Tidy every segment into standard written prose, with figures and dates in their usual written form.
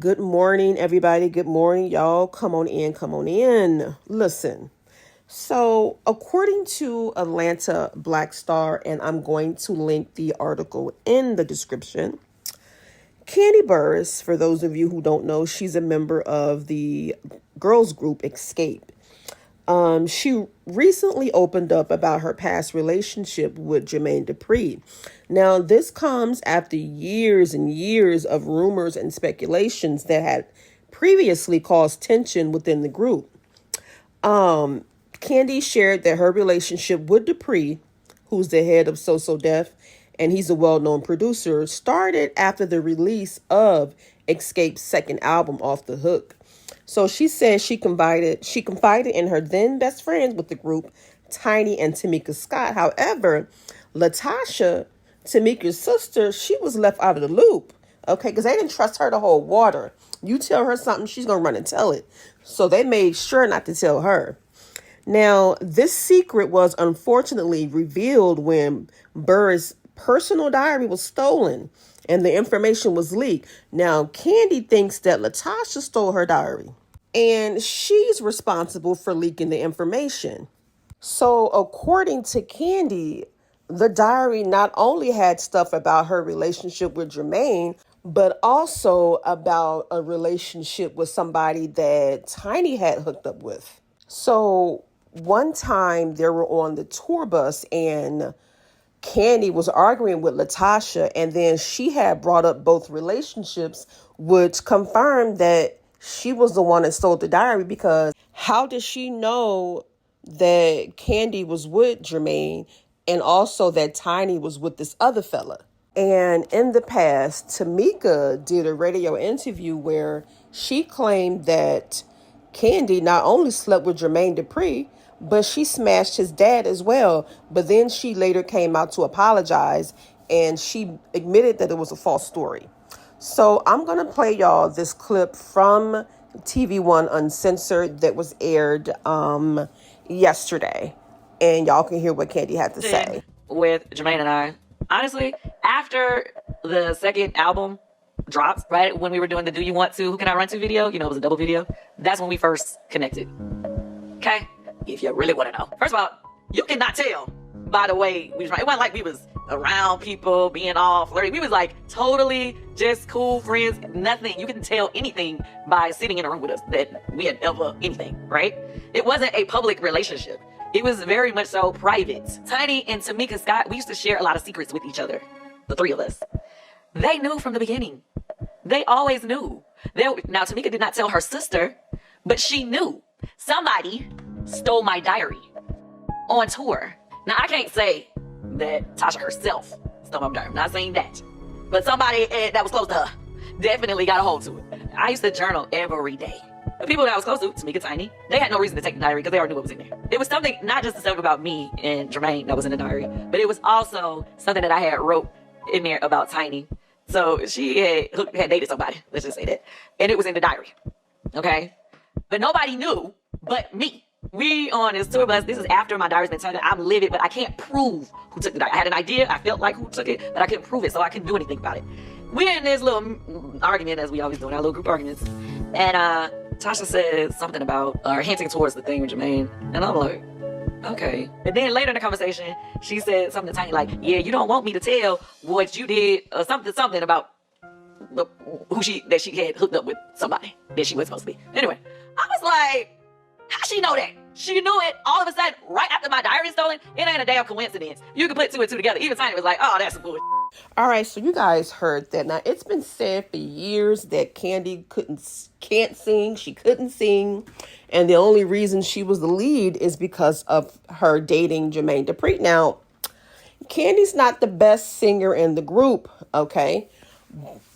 Good morning, everybody. Good morning, y'all. Come on in, come on in. Listen. So, according to Atlanta Black Star, and I'm going to link the article in the description, Kandi Burruss, for those of you who don't know, she's a member of the girls group Xscape. She recently opened up about her past relationship with Jermaine Dupri. Now, this comes after years and years of rumors and speculations that had previously caused tension within the group. Kandi shared that her relationship with Dupree, who's the head of So Def, and he's a well-known producer, started after the release of Xscape's second album, Off the Hook. So she said she confided in her then best friends with the group, Tiny and Tamika Scott. However, LaTocha, Tamika's sister, she was left out of the loop. Okay, because they didn't trust her to hold water. You tell her something, she's going to run and tell it. So they made sure not to tell her. Now, this secret was unfortunately revealed when Burruss' personal diary was stolen and the information was leaked. Now, Kandi thinks that LaTocha stole her diary, and she's responsible for leaking the information. So, according to Kandi, the diary not only had stuff about her relationship with Jermaine, but also about a relationship with somebody that Tiny had hooked up with. So, one time they were on the tour bus and Kandi was arguing with LaTocha, and then she had brought up both relationships, which confirmed that she was the one that stole the diary, because how did she know that Kandi was with Jermaine and also that Tiny was with this other fella? And in the past, Tamika did a radio interview where she claimed that Kandi not only slept with Jermaine Dupri, but she smashed his dad as well. But then she later came out to apologize, and she admitted that it was a false story. So I'm going to play y'all this clip from TV One Uncensored that was aired yesterday. And y'all can hear what Kandi had to say. With Jermaine and I, honestly, after the second album dropped, right, when we were doing the Do You Want To, Who Can I Run To video, you know, it was a double video. That's when we first connected. Okay? If you really want to know. First of all, you cannot tell by the way we was running. It wasn't like we was around people being all flirty. We was like totally just cool friends. Nothing. You couldn't tell anything by sitting in a room with us that we had ever anything, right? It wasn't a public relationship. It was very much so private. Tiny and Tamika Scott, we used to share a lot of secrets with each other. The three of us. They knew from the beginning. They always knew. Now, Tamika did not tell her sister, but she knew. Somebody stole my diary on tour. Now, I can't say that Tasha herself stole my diary. I'm not saying that. But somebody that was close to her definitely got a hold to it. I used to journal every day. The people that I was close to, Tamika, Tiny, they had no reason to take the diary because they already knew what was in there. It was something, not just the stuff about me and Jermaine that was in the diary, but it was also something that I had wrote in there about Tiny. So she had dated somebody, let's just say that. And it was in the diary, okay? But nobody knew but me. We on this tour bus, this is after my diary's been turned in. I'm livid, but I can't prove who took the diary. I had an idea, I felt like who took it, but I couldn't prove it, so I couldn't do anything about it. We're in this little argument, as we always do in our little group arguments. And Tasha said something about, or hinting towards the thing with Jermaine. And I'm like, okay. And then later in the conversation, she said something to Tiny like, yeah, you don't want me to tell what you did, or something about that she had hooked up with somebody that she was supposed to be. Anyway, I was like, how she know that? She knew it all of a sudden right after my diary is stolen. It ain't a damn coincidence. You can put two and two together. Even Tiny was like, oh, that's some bullshit. All right, so you guys heard that. Now, it's been said for years that Kandi can't sing. She couldn't sing. And the only reason she was the lead is because of her dating Jermaine Dupri. Now, Kandi's not the best singer in the group, okay?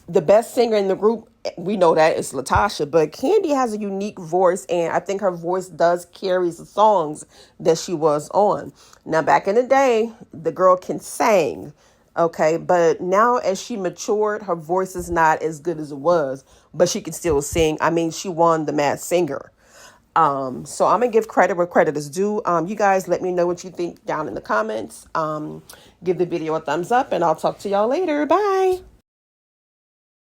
The best singer in the group, we know that, is LaTocha, but Kandi has a unique voice, and I think her voice does carry the songs that she was on. Now, back in the day, the girl can sing, okay, but now as she matured, her voice is not as good as it was, but she can still sing. I mean, she won the Masked Singer. So I'm gonna give credit where credit is due. You guys let me know what you think down in the comments. Give the video a thumbs up, and I'll talk to y'all later. Bye.